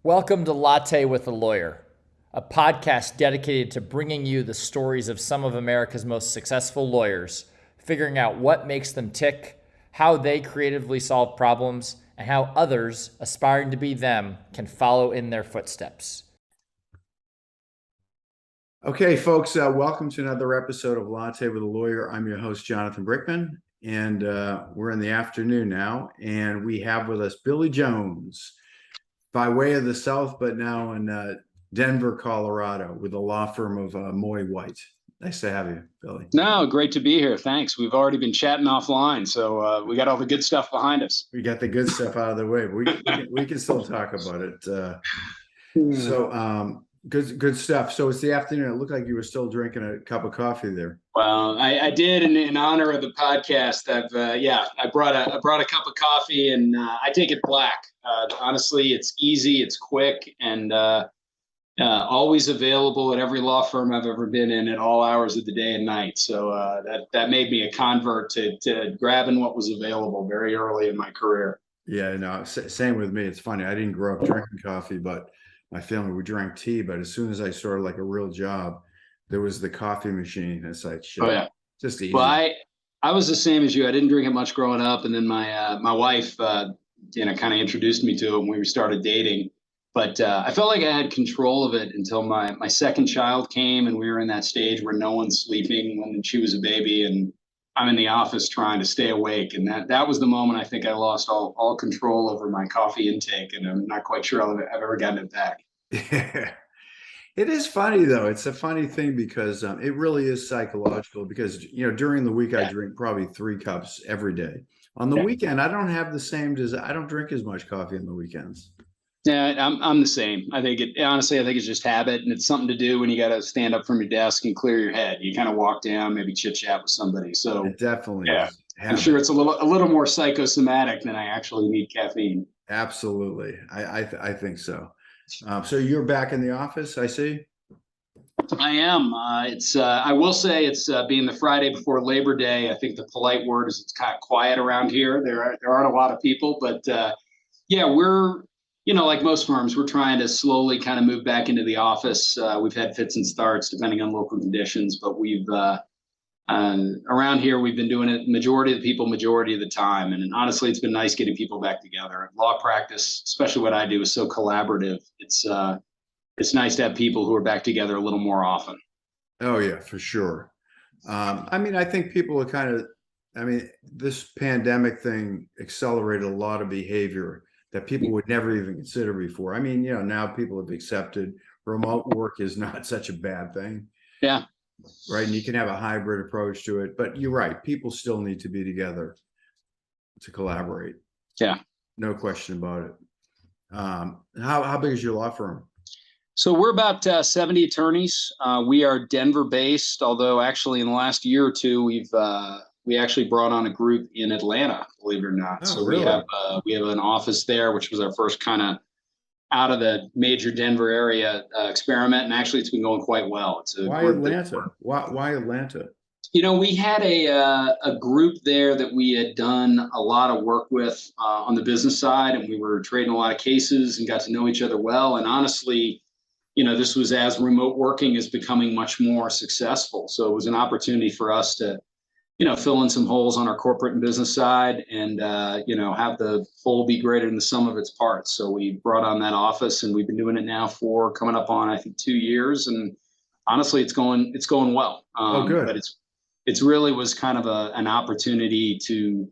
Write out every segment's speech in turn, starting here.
Welcome to Latte with a Lawyer, a podcast dedicated to bringing you the stories of some of America's most successful lawyers, figuring out what makes them tick, how they creatively solve problems, and how others aspiring to be them can follow in their footsteps. Okay, folks, welcome to another episode of Latte with a Lawyer. I'm your host, Jonathan Brickman, and we're in the afternoon now, and we have with us Billy Jones, by way of the South, but now in Denver, Colorado, with the law firm of Moye White. Nice to have you, Billy. No, great to be here. Thanks. We've already been chatting offline, so we got all the good stuff behind us. We got the good stuff out of the way, but we can still talk about it. Good stuff. So it's the afternoon. It looked like you were still drinking a cup of coffee there. Well, I did in honor of the podcast. I brought a cup of coffee, and I take it black. Honestly, it's easy, it's quick, and always available at every law firm I've ever been in at all hours of the day and night. So that made me a convert to grabbing what was available very early in my career. Yeah, no, same with me. It's funny. I didn't grow up drinking coffee, but my family, we drank tea. But as soon as I started like a real job, there was the coffee machine. It's like, shit, oh yeah, just easy. Well, I was the same as you. I didn't drink it much growing up, and then my wife kind of introduced me to it when we started dating. But I felt like I had control of it until my second child came, and we were in that stage where no one's sleeping when she was a baby, and I'm in the office trying to stay awake. And that was the moment I think I lost all control over my coffee intake, and I'm not quite sure I've ever gotten it back. Yeah. It is funny, though. It's a funny thing because it really is psychological because, during the week, I drink probably 3 cups every day. On the weekend, I don't have the same I don't drink as much coffee on the weekends. Yeah, I'm the same. I think it's just habit, and it's something to do when you got to stand up from your desk and clear your head. You kind of walk down, maybe chit chat with somebody. So it definitely is. I'm sure it's a little more psychosomatic than I actually need caffeine. Absolutely. I think so. So you're back in the office, I see. I am. I will say it's being the Friday before Labor Day. I think the polite word is it's kind of quiet around here. There aren't a lot of people, but we're, like most firms, we're trying to slowly kind of move back into the office. We've had fits and starts depending on local conditions, but we've around here, we've been doing it majority of the time. And honestly, it's been nice getting people back together. Law practice, especially what I do, is so collaborative. It's nice to have people who are back together a little more often. Oh, yeah, for sure. I think people are this pandemic thing accelerated a lot of behavior that people would never even consider before. Now people have accepted remote work is not such a bad thing. Yeah. Right. And you can have a hybrid approach to it. But you're right. People still need to be together to collaborate. Yeah. No question about it. How big is your law firm? So we're about 70 attorneys. We are Denver based, although actually in the last year or two, we actually brought on a group in Atlanta, believe it or not. Oh, so really? We have an office there, which was our first kind of out of the major Denver area experiment. And actually it's been going quite well. Why Atlanta? Why Atlanta? We had a group there that we had done a lot of work with on the business side, and we were trading a lot of cases and got to know each other well. And honestly, this was as remote working is becoming much more successful. So it was an opportunity for us to, fill in some holes on our corporate and business side and, have the whole be greater than the sum of its parts. So we brought on that office, and we've been doing it now for coming up on, I think, 2 years. And honestly, it's going well. Good. But it's really was kind of an opportunity to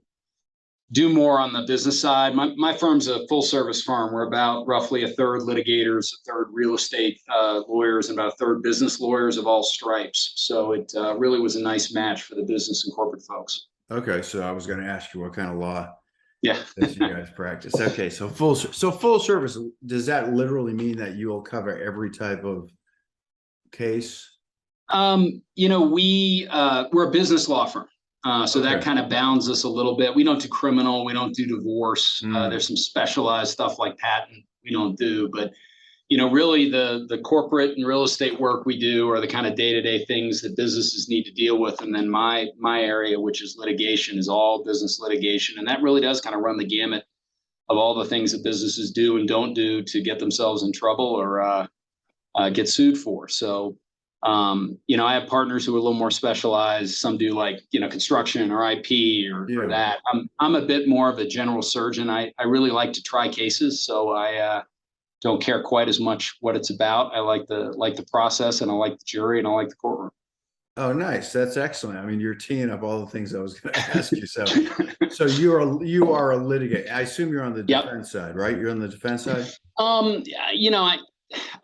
do more on the business side. My firm's a full service firm. We're about roughly a third litigators, a third real estate lawyers, and about a third business lawyers of all stripes. So it really was a nice match for the business and corporate folks. Okay, so I was going to ask you what kind of law that you guys practice. Okay, so full service, does that literally mean that you'll cover every type of case? We're a business law firm. So that kind of bounds us a little bit. We don't do criminal. We don't do divorce. There's some specialized stuff like patent we don't do. But, really the corporate and real estate work we do are the kind of day-to-day things that businesses need to deal with. And then my area, which is litigation, is all business litigation. And that really does kind of run the gamut all the things that businesses do and don't do to get themselves in trouble or get sued for. So, I have partners who are a little more specialized. Some do like, construction or IP or that. I'm a bit more of a general surgeon. I really like to try cases. So I don't care quite as much what it's about. I like the process, and I like the jury, and I like the courtroom. Oh, nice. That's excellent. I mean, you're teeing up all the things I was going to ask you. So you are a litigator. I assume you're on the defense side, right? You're on the defense side.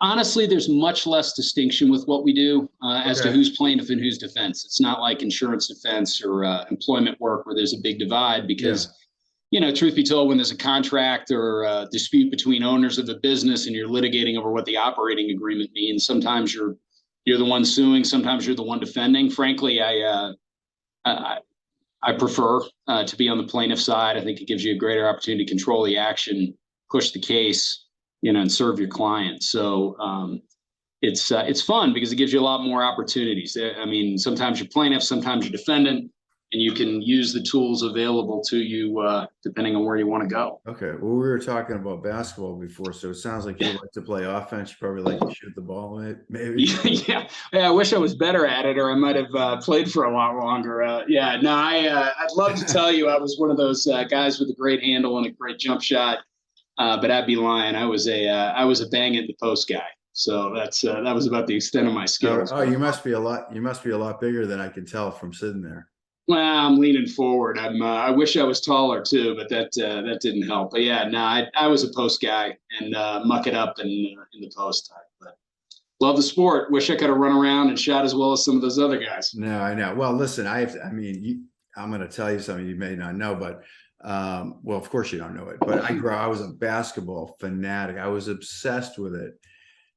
Honestly, there's much less distinction with what we do as to who's plaintiff and who's defense. It's not like insurance defense or employment work where there's a big divide because, truth be told, when there's a contract or a dispute between owners of the business and you're litigating over what the operating agreement means, sometimes you're the one suing, sometimes you're the one defending. Frankly, I prefer to be on the plaintiff side. I think it gives you a greater opportunity to control the action, push the case, and serve your client. So it's fun because it gives you a lot more opportunities. I mean, sometimes you're plaintiff, sometimes you're defendant, and you can use the tools available to you depending on where you want to go. Okay. Well, we were talking about basketball before, so it sounds like you like to play offense. You probably like to shoot the ball, maybe. Yeah. I wish I was better at it, or I might have played for a lot longer. I'd love to tell you I was one of those guys with a great handle and a great jump shot, but I'd be lying. I was a bang at the post guy. So that was about the extent of my skills. Oh, you must be a lot bigger than I can tell from sitting there. Well, I'm leaning forward. I wish I was taller too, but that didn't help. But I was a post guy and muck it up in the post type. But love the sport. Wish I could have run around and shot as well as some of those other guys. No, I know. Well, listen, I'm going to tell you something you may not know, but well, of course you don't know it. But I was a basketball fanatic. I was obsessed with it.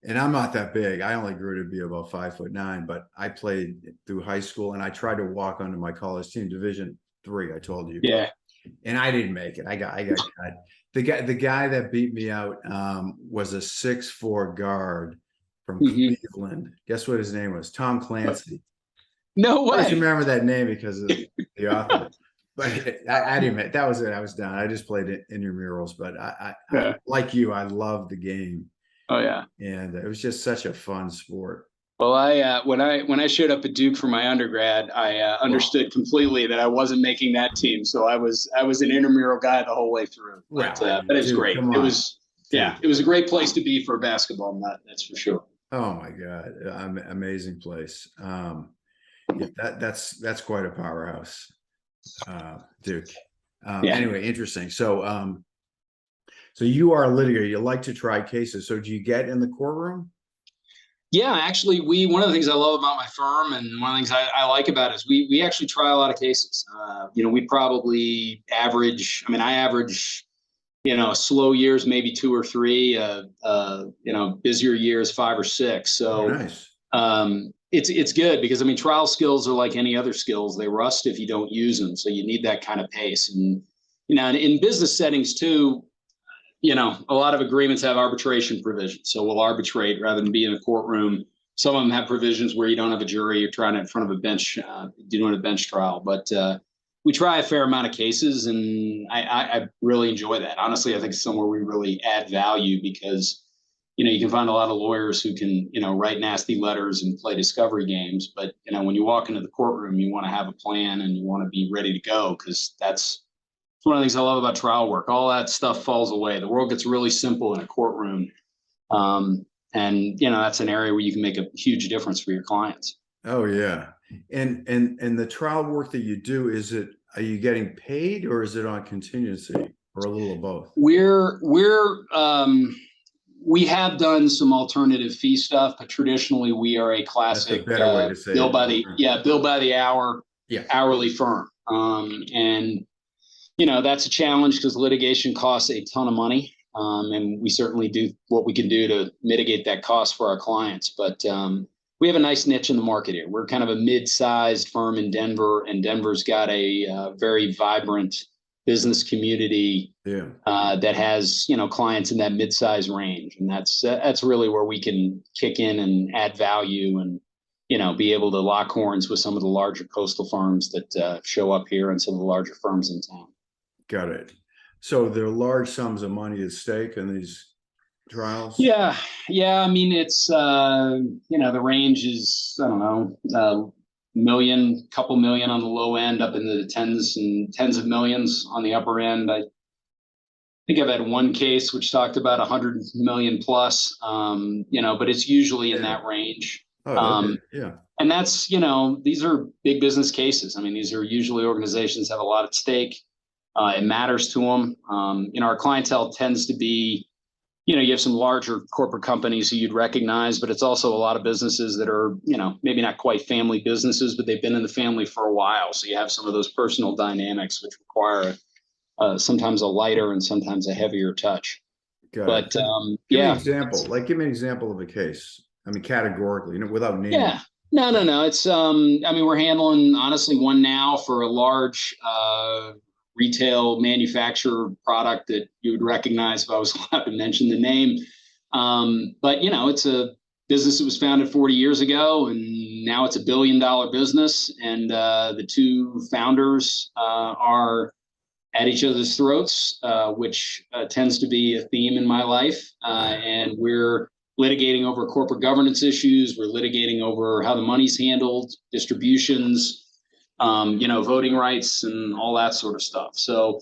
And I'm not that big. I only grew to be about 5'9", but I played through high school and I tried to walk onto my college team, Division III, I told you. Yeah. And I didn't make it. I got cut. The guy that beat me out was a 6'4" guard from Cleveland. Guess what his name was? Tom Clancy. No way. I just remember that name because of the author. But I didn't make it. That was it. I was done. I just played intramurals, but I like you, I love the game. Oh yeah, and it was just such a fun sport. Well, when I showed up at Duke for my undergrad, I understood completely that I wasn't making that team. So I was an intramural guy the whole way through. But it was great. It was it was a great place to be for a basketball nut. That's for sure. Oh my God, amazing place. That's quite a powerhouse, Duke. Anyway, interesting. So you are a litigator. You like to try cases. So do you get in the courtroom? Yeah, actually, one of the things I love about my firm and one of the things I like about it is we actually try a lot of cases. We probably average. I average, slow years maybe 2 or 3. Busier years 5 or 6. So nice. It's good because trial skills are like any other skills. They rust if you don't use them. So you need that kind of pace. And in business settings too. A lot of agreements have arbitration provisions. So we'll arbitrate rather than be in a courtroom. Some of them have provisions where you don't have a jury. You're trying it in front of a bench, doing a bench trial. But we try a fair amount of cases, and I really enjoy that. Honestly, I think it's somewhere we really add value because, you can find a lot of lawyers who can, write nasty letters and play discovery games. But, when you walk into the courtroom, you want to have a plan and you want to be ready to go because that's one of the things I love about trial work. All that stuff falls away. The world gets really simple in a courtroom. And that's an area where you can make a huge difference for your clients. Oh yeah. And the trial work that you do, are you getting paid or is it on contingency or a little of both? We have done some alternative fee stuff, but traditionally we are a classic That's a better way to say bill by the hour, hourly firm. And that's a challenge because litigation costs a ton of money. And we certainly do what we can do to mitigate that cost for our clients. But we have a nice niche in the market here. We're kind of a mid-sized firm in Denver, and Denver's got a very vibrant business community that has, clients in that mid-size range. And that's really where we can kick in and add value and, be able to lock horns with some of the larger coastal firms that show up here and some of the larger firms in town. Got it. So there are large sums of money at stake in these trials. Yeah, yeah. I mean, it's the range is, I don't know, million, couple million on the low end, up into the tens and tens of millions on the upper end. I think I've had one case which talked about 100 million plus, but it's usually in that range. Oh, okay. Yeah. And that's, these are big business cases. I mean, these are usually organizations have a lot at stake. It matters to them. Our clientele tends to be, you have some larger corporate companies who you'd recognize, but it's also a lot of businesses that are, maybe not quite family businesses, but they've been in the family for a while. So you have some of those personal dynamics which require sometimes a lighter and sometimes a heavier touch. Got But it. Give me an example. Give me an example of a case. I mean, categorically, without naming. Yeah. No. It's we're handling honestly one now for a large retail manufacturer product that you would recognize if I was allowed to mention the name. But it's a business that was founded 40 years ago, and now it's $1 billion business. And the two founders are at each other's throats, which tends to be a theme in my life. And we're litigating over corporate governance issues. We're litigating over how the money's handled, distributions, voting rights and all that sort of stuff. So,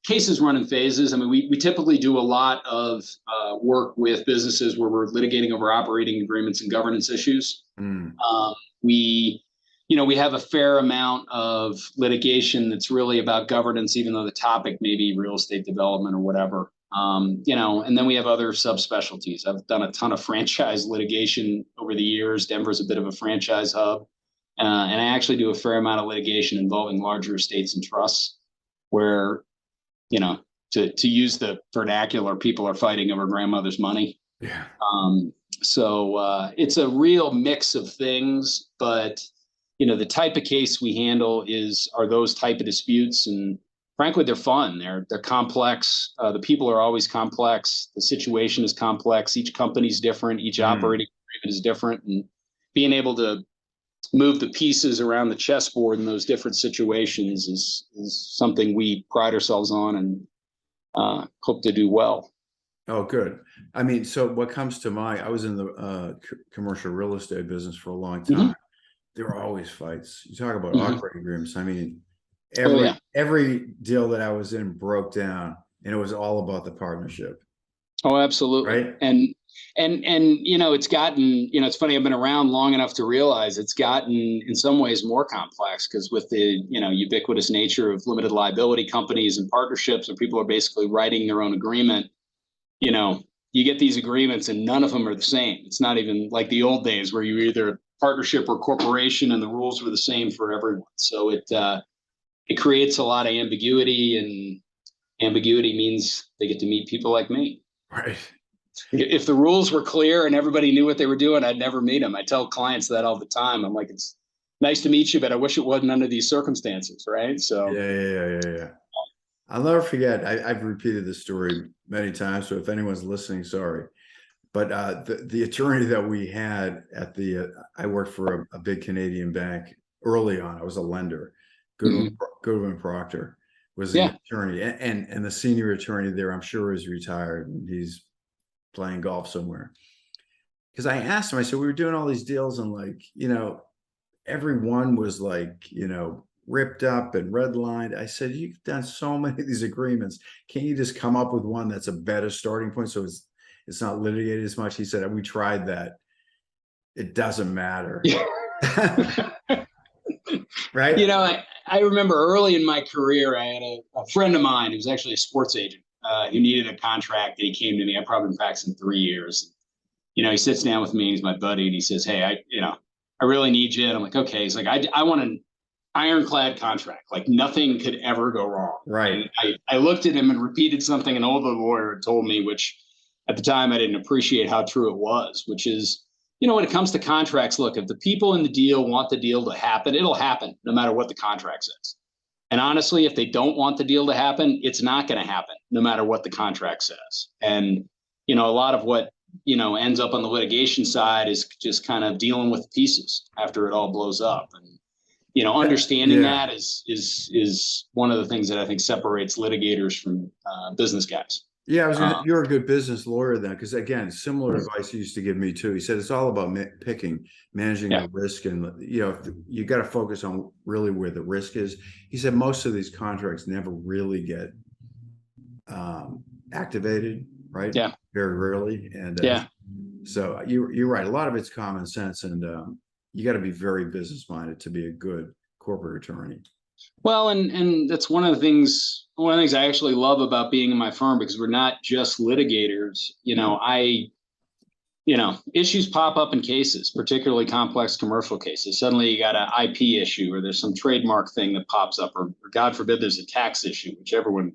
cases run in phases. I mean, we typically do a lot of work with businesses where we're litigating over operating agreements and governance issues. We have a fair amount of litigation that's really about governance, even though the topic may be real estate development or whatever. And then we have other subspecialties. I've done a ton of franchise litigation over the years. Denver's a bit of a franchise hub. And I actually do a fair amount of litigation involving larger estates and trusts where, to use the vernacular, people are fighting over grandmother's money. Yeah. So it's a real mix of things, but the type of case we handle are those type of disputes, and frankly, they're fun. They're complex. The people are always complex. The situation is complex. Each company's different. Each operating agreement is different, and being able to move the pieces around the chessboard in those different situations is something we pride ourselves on and hope to do well. Oh, good. I mean, so what comes to mind, I was in the commercial real estate business for a long time. There were always fights. You talk about operating agreements. I mean, every deal that I was in broke down, and it was all about the partnership. Oh, absolutely. Right. And it's gotten, it's funny, I've been around long enough to realize it's gotten in some ways more complex, because with the, ubiquitous nature of limited liability companies and partnerships, where people are basically writing their own agreement, you get these agreements and none of them are the same. It's not even like the old days where you were either a partnership or corporation and the rules were the same for everyone. So it creates a lot of ambiguity, and ambiguity means they get to meet people like me. Right. If the rules were clear and everybody knew what they were doing, I'd never meet them. I tell clients that all the time. I'm like, it's nice to meet you, but I wish it wasn't under these circumstances, right? So Yeah. I'll never forget. I've repeated this story many times, so if anyone's listening, sorry. But the attorney that we had at I worked for a big Canadian bank early on. I was a lender. Goodwin Proctor was the attorney, and the senior attorney there, I'm sure, is retired and he's playing golf somewhere. Because I asked him, I said, we were doing all these deals, and everyone was ripped up and redlined. I said, you've done so many of these agreements. Can you just come up with one that's a better starting point so it's not litigated as much? He said, we tried that. It doesn't matter. Right. I remember early in my career, I had a friend of mine who was actually a sports agent who needed a contract, and he came to me. I've probably been practicing 3 years. He sits down with me, he's my buddy, and he says, hey, I really need you. And I'm like, okay. He's like, I want an ironclad contract. Like nothing could ever go wrong. Right. And I looked at him and repeated something an older lawyer had told me, which at the time I didn't appreciate how true it was, which is, when it comes to contracts, look, if the people in the deal want the deal to happen, it'll happen no matter what the contract says. And honestly, if they don't want the deal to happen, it's not going to happen no matter what the contract says. And, a lot of what, ends up on the litigation side is just kind of dealing with pieces after it all blows up. And, understanding Yeah. that is one of the things that I think separates litigators from business guys. Yeah, you're a good business lawyer then, because again, similar advice he used to give me too. He said it's all about managing the risk, and you got to focus on really where the risk is. He said most of these contracts never really get activated, right? Yeah, very rarely, and yeah. so you're right. A lot of it's common sense, and you got to be very business minded to be a good corporate attorney. Well, and that's one of the things I actually love about being in my firm, because we're not just litigators. Issues pop up in cases, particularly complex commercial cases. Suddenly you got an IP issue, or there's some trademark thing that pops up, or God forbid there's a tax issue, which everyone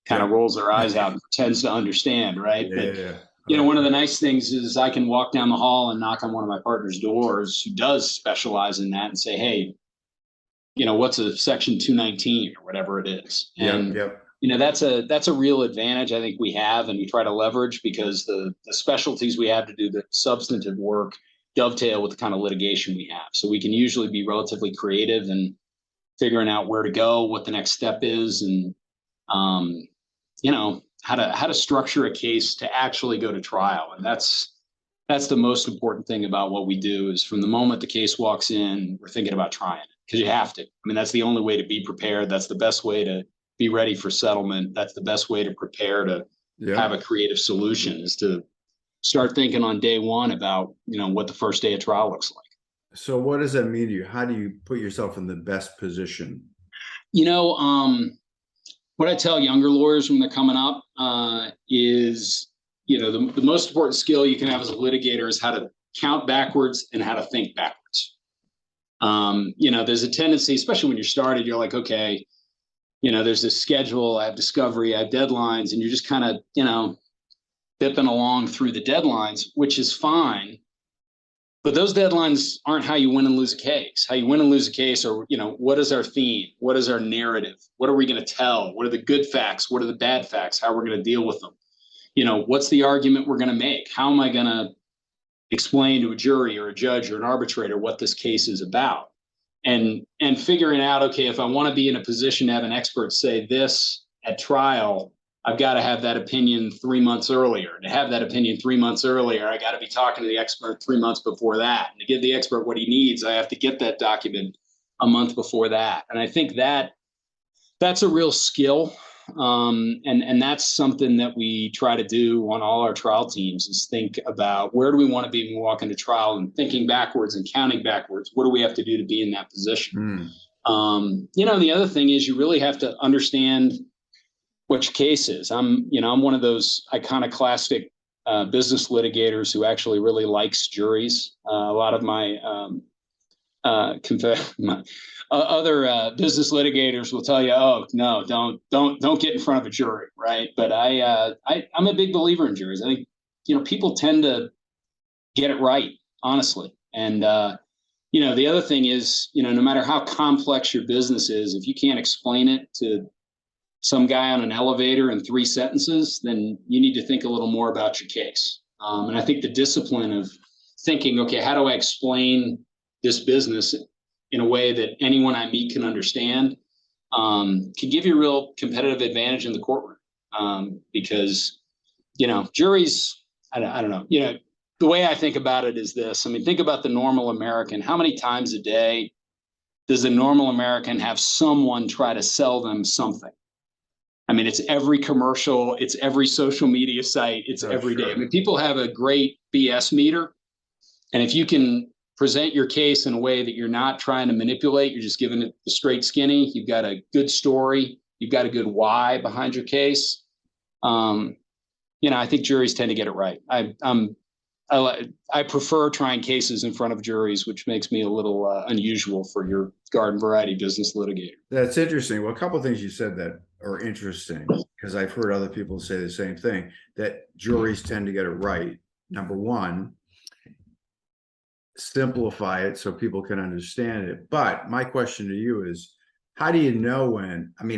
kind of rolls their eyes out and pretends to understand, right? Yeah. But one of the nice things is I can walk down the hall and knock on one of my partner's doors who does specialize in that and say, hey, what's a section 219 or whatever it is. And Yep. that's a real advantage I think we have, and we try to leverage, because the specialties we have to do the substantive work dovetail with the kind of litigation we have. So we can usually be relatively creative in figuring out where to go, what the next step is, and how to structure a case to actually go to trial. And that's the most important thing about what we do, is from the moment the case walks in, we're thinking about trying it, because you have to. I mean, that's the only way to be prepared. That's the best way to be ready for settlement. That's the best way to prepare to have a creative solution, is to start thinking on day one about, what the first day of trial looks like. So what does that mean to you? How do you put yourself in the best position? What I tell younger lawyers when they're coming up is, the most important skill you can have as a litigator is how to count backwards and how to think backwards. There's a tendency, especially when you're started, you're like, okay, there's this schedule, I have discovery, I have deadlines, and you're just kind of, bipping along through the deadlines, which is fine. But those deadlines aren't how you win and lose a case. How you win and lose a case are, what is our theme? What is our narrative? What are we going to tell? What are the good facts? What are the bad facts? How we're going to deal with them? What's the argument we're going to make? How am I going to explain to a jury or a judge or an arbitrator what this case is about? And figuring out, okay, if I want to be in a position to have an expert say this at trial, I've got to have that opinion 3 months earlier. To have that opinion 3 months earlier, I got to be talking to the expert 3 months before that. And to give the expert what he needs, I have to get that document a month before that. And I think that's a real skill. And that's something that we try to do on all our trial teams, is think about where do we want to be when we walk into trial, and thinking backwards and counting backwards. What do we have to do to be in that position? The other thing is you really have to understand which case is. I'm one of those iconoclastic business litigators who actually really likes juries. A lot of my other business litigators will tell you, oh no, don't get in front of a jury, right? But I'm a big believer in juries. I think people tend to get it right, honestly. And the other thing is, no matter how complex your business is, if you can't explain it to some guy on an elevator in 3 sentences, then you need to think a little more about your case. And I think the discipline of thinking, okay, how do I explain this business in a way that anyone I meet can understand, can give you a real competitive advantage in the courtroom. Because, juries, I don't know, the way I think about it is this. I mean, think about the normal American. How many times a day does the normal American have someone try to sell them something? I mean, it's every commercial, it's every social media site, it's every day. I mean, people have a great BS meter. And if you can present your case in a way that you're not trying to manipulate, you're just giving it the straight skinny, you've got a good story, you've got a good why behind your case. I think juries tend to get it right. I prefer trying cases in front of juries, which makes me a little unusual for your garden variety business litigator. That's interesting. Well, a couple of things you said that are interesting, because I've heard other people say the same thing, that juries tend to get it right. Number one, simplify it so people can understand it. But my question to you is, how do you know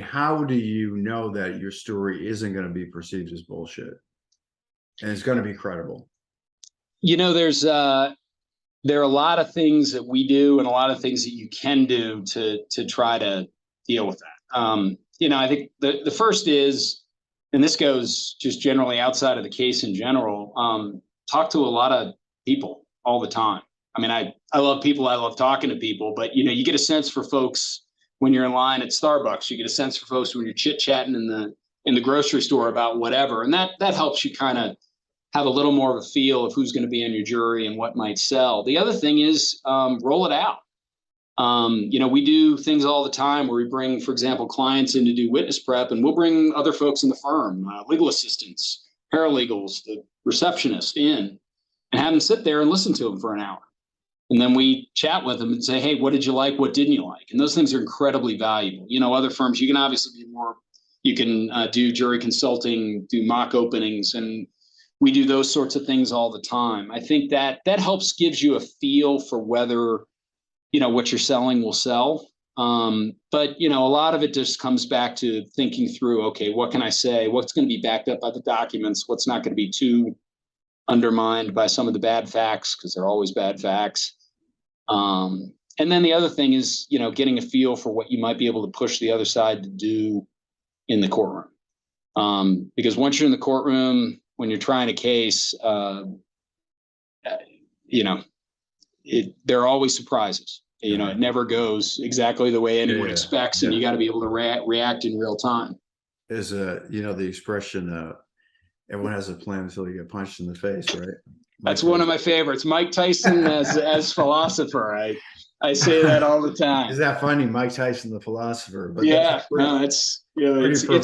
how do you know that your story isn't going to be perceived as bullshit and it's going to be credible? There's there are a lot of things that we do and a lot of things that you can do to try to deal with that. I think the first is, and this goes just generally outside of the case in general, talk to a lot of people all the time. I mean, I love people. I love talking to people, but you get a sense for folks when you're in line at Starbucks. You get a sense for folks when you're chit-chatting in the grocery store about whatever. And that helps you kind of have a little more of a feel of who's going to be in your jury and what might sell. The other thing is roll it out. We do things all the time where we bring, for example, clients in to do witness prep, and we'll bring other folks in the firm, legal assistants, paralegals, the receptionist in, and have them sit there and listen to them for an hour. And then we chat with them and say, hey, what did you like? What didn't you like? And those things are incredibly valuable. Other firms, you can obviously be more, you can do jury consulting, do mock openings, and we do those sorts of things all the time. I think that helps, gives you a feel for whether, what you're selling will sell. But a lot of it just comes back to thinking through, okay, what can I say? What's going to be backed up by the documents? What's not going to be too undermined by some of the bad facts, because they're always bad facts. And then the other thing is, getting a feel for what you might be able to push the other side to do in the courtroom. Because once you're in the courtroom, when you're trying a case, there are always surprises. It never goes exactly the way anyone expects, and you got to be able to react in real time. There's the expression, everyone has a plan until you get punched in the face, right? That's one of my favorites. Mike Tyson as philosopher. I say that all the time. Is that funny? Mike Tyson, the philosopher. But it's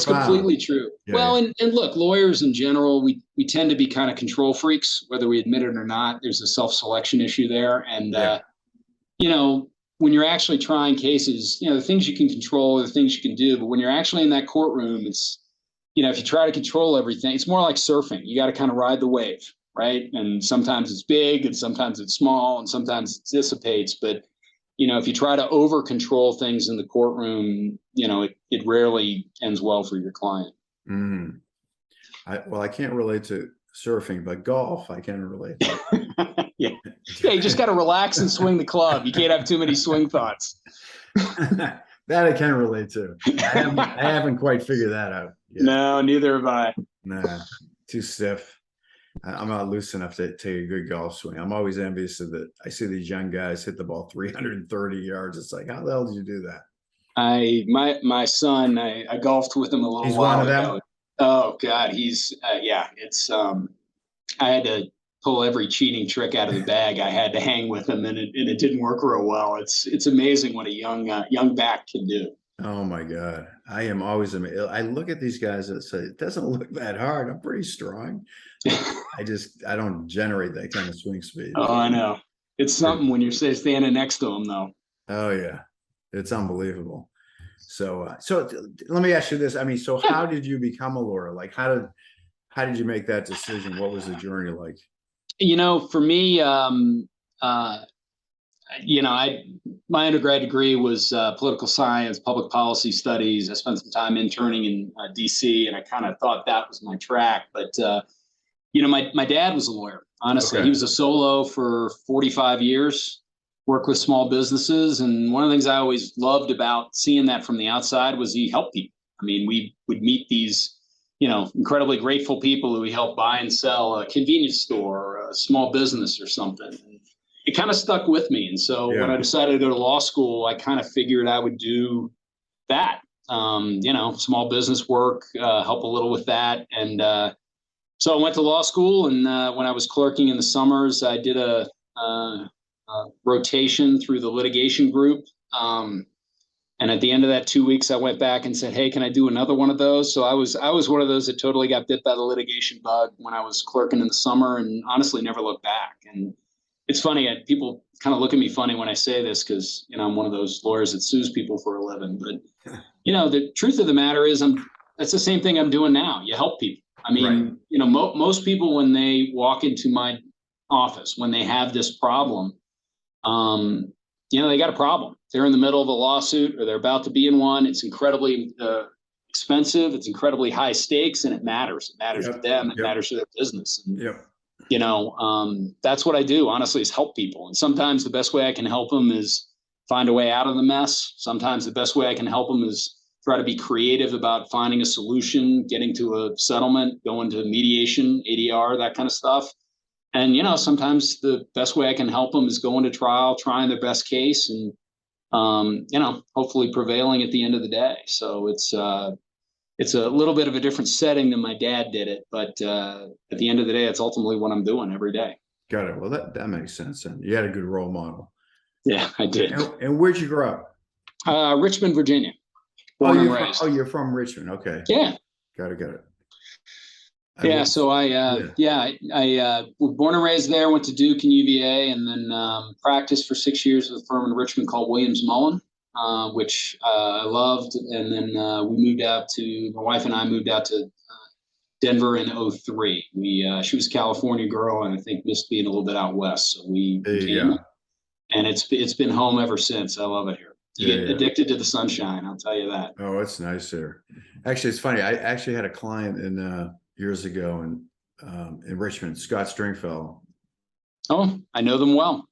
completely true. Yeah, well, And look, lawyers in general, we tend to be kind of control freaks, whether we admit it or not. There's a self-selection issue there. And, when you're actually trying cases, the things you can control are the things you can do. But when you're actually in that courtroom, it's, if you try to control everything, it's more like surfing. You got to kind of ride the wave, right? And sometimes it's big and sometimes it's small and sometimes it dissipates. But if you try to over control things in the courtroom, it rarely ends well for your client. Mm. I can't relate to surfing, but golf I can relate to. Yeah, you just got to relax and swing the club. You can't have too many swing thoughts. That I can relate to. I haven't quite figured that out yet. No, neither have I. Nah, too stiff. I'm not loose enough to take a good golf swing. I'm always envious of that. I see these young guys hit the ball 330 yards. It's like, how the hell did you do that? My son, I golfed with him a little He's while one of ago. them? Oh God, he's it's I had to pull every cheating trick out of the bag. I had to hang with him, and it didn't work real well. It's amazing what a young back can do. Oh my God. I am always amazed. I look at these guys and say, it doesn't look that hard. I'm pretty strong. I don't generate that kind of swing speed. Oh, I know. It's something when you're standing next to them, though. Oh yeah. It's unbelievable. So let me ask you this. I mean, so how did you become a lawyer? Like, how did you make that decision? What was the journey like? For me, my undergrad degree was political science, public policy studies. I spent some time interning in DC, and I kind of thought that was my track. But my dad was a lawyer. Honestly, Okay. He was a solo for 45 years. Worked with small businesses, and one of the things I always loved about seeing that from the outside was he helped people. I mean, we would meet these, incredibly grateful people who he helped buy and sell a convenience store or a small business or something. And it kind of stuck with me. And so when I decided to go to law school, I kind of figured I would do that, small business work, help a little with that. And so I went to law school, and when I was clerking in the summers, I did a rotation through the litigation group. And at the end of that 2 weeks, I went back and said, hey, can I do another one of those? So I was one of those that totally got bit by the litigation bug when I was clerking in the summer, and honestly never looked back. And it's funny, people kind of look at me funny when I say this, because, I'm one of those lawyers that sues people for a living. But, the truth of the matter is that's the same thing I'm doing now. You help people. I mean, Right. Most people, when they walk into my office, when they have this problem, they got a problem. They're in the middle of a lawsuit, or they're about to be in one. It's incredibly expensive. It's incredibly high stakes, and it matters. It matters to them. It matters to their business. And, That's what I do, honestly, is help people. And sometimes the best way I can help them is find a way out of the mess. Sometimes the best way I can help them is try to be creative about finding a solution, getting to a settlement, going to mediation, ADR, that kind of stuff. And, sometimes the best way I can help them is going to trial, trying their best case, and, hopefully prevailing at the end of the day. So it's a little bit of a different setting than my dad did it. But at the end of the day, it's ultimately what I'm doing every day. Got it. Well, that makes sense. And you had a good role model. Yeah, I did. And where'd you grow up? Richmond, Virginia. Born and raised. You're from Richmond. Okay. Yeah. Got it. So I was born and raised there, went to Duke and UVA, and then practiced for 6 years with a firm in Richmond called Williams Mullen, which I loved. And then my wife and I moved out to Denver in 2003. She was a California girl, and I think missed being a little bit out west. So we came, and it's been home ever since. I love it here. You get addicted to the sunshine, I'll tell you that. Oh, it's nice here. Actually, it's funny. I actually had a client years ago in Richmond, Scott Stringfellow. Oh, I know them well.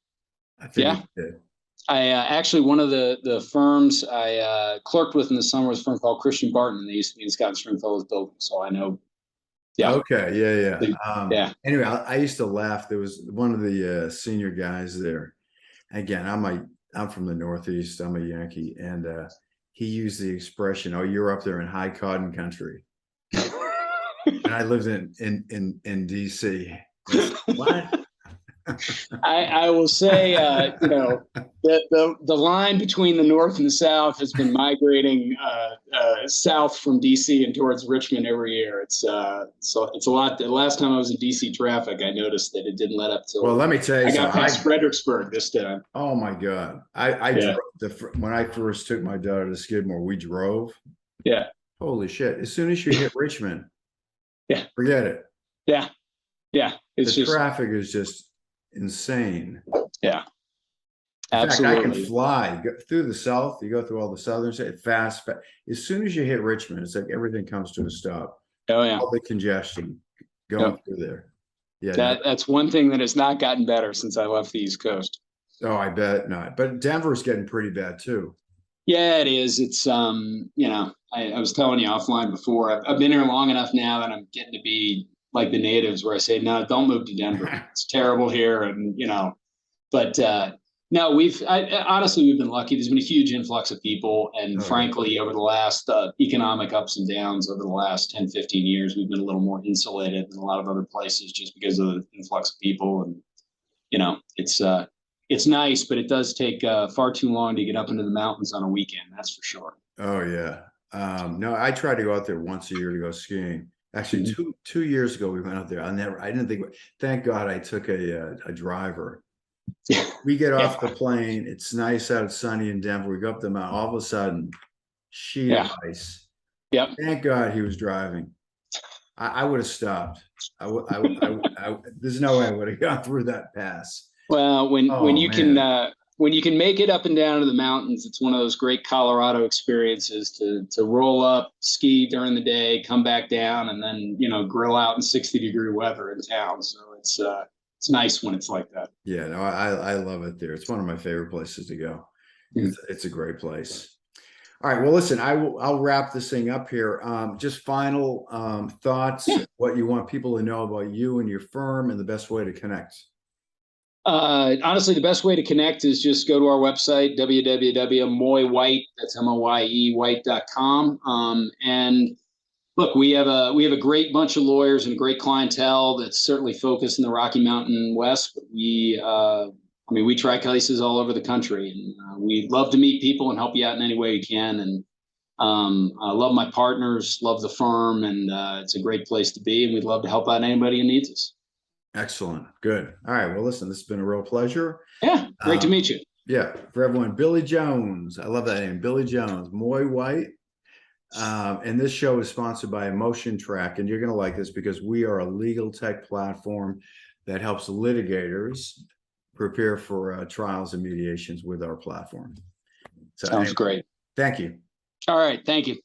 I think you did. I actually, one of the firms I clerked with in the summer was a firm called Christian Barton. They used to be in Scott Stringfellow's building, so I know. Yeah. Okay. Yeah. Anyway, I used to laugh. There was one of the senior guys there. Again, I'm from the Northeast. I'm a Yankee, and he used the expression, "Oh, you're up there in high cotton country." And I lived in DC. What? I will say, the line between the North and the South has been migrating south from DC and towards Richmond every year. It's a lot. The last time I was in DC traffic, I noticed that it didn't let up till. Well, let me tell you, I got past Fredericksburg this time. Oh my God! I drove when I first took my daughter to Skidmore. We drove. Yeah. Holy shit! As soon as you hit Richmond, forget it. Yeah. The traffic is just insane. Yeah. In Absolutely. fact, I can fly through the South. You go through all the southern state fast. As soon as you hit Richmond, it's like everything comes to a stop. Oh yeah. All the congestion going through there. Yeah. That's one thing that has not gotten better since I left the East Coast. Oh, I bet not. But Denver's getting pretty bad too. Yeah, it is. It's I was telling you offline before. I've been here long enough now that I'm getting to be like the natives, where I say, no, don't move to Denver. It's terrible here, and But no, honestly, we've been lucky. There's been a huge influx of people, and frankly, over the last economic ups and downs over the last 10, 15 years, we've been a little more insulated than a lot of other places, just because of the influx of people. And it's nice, but it does take far too long to get up into the mountains on a weekend. That's for sure. Oh yeah. No, I try to go out there once a year to go skiing. Actually, two years ago we went out there. I didn't think. Thank God I took a driver. We get off the plane. It's nice out, sunny in Denver. We go up the mountain. All of a sudden, sheet of ice. Yep. Thank God he was driving. I would have stopped. There's no way I would have gone through that pass. Well, when you can make it up and down to the mountains, it's one of those great Colorado experiences to roll up, ski during the day, come back down, and then grill out in 60-degree weather in town. So it's nice when it's like that. Yeah, no, I love it there. It's one of my favorite places to go. It's a great place. All right, well, listen, I'll wrap this thing up here. Just final thoughts, what you want people to know about you and your firm, and the best way to connect. Honestly, the best way to connect is just go to our website, www.moyewhite, that's MOYE white.com. And look, we have a great bunch of lawyers and a great clientele that's certainly focused in the Rocky Mountain West. But we try cases all over the country, and we love to meet people and help you out in any way we can. And I love my partners, love the firm, and it's a great place to be. And we'd love to help out anybody who needs us. Excellent. Good. All right. Well, listen, this has been a real pleasure. Yeah. Great to meet you. Yeah. For everyone, Billy Jones. I love that name, Billy Jones, Moye White. And this show is sponsored by EmotionTrac, and you're going to like this because we are a legal tech platform that helps litigators prepare for trials and mediations with our platform. So, Sounds great. Thank you. All right. Thank you.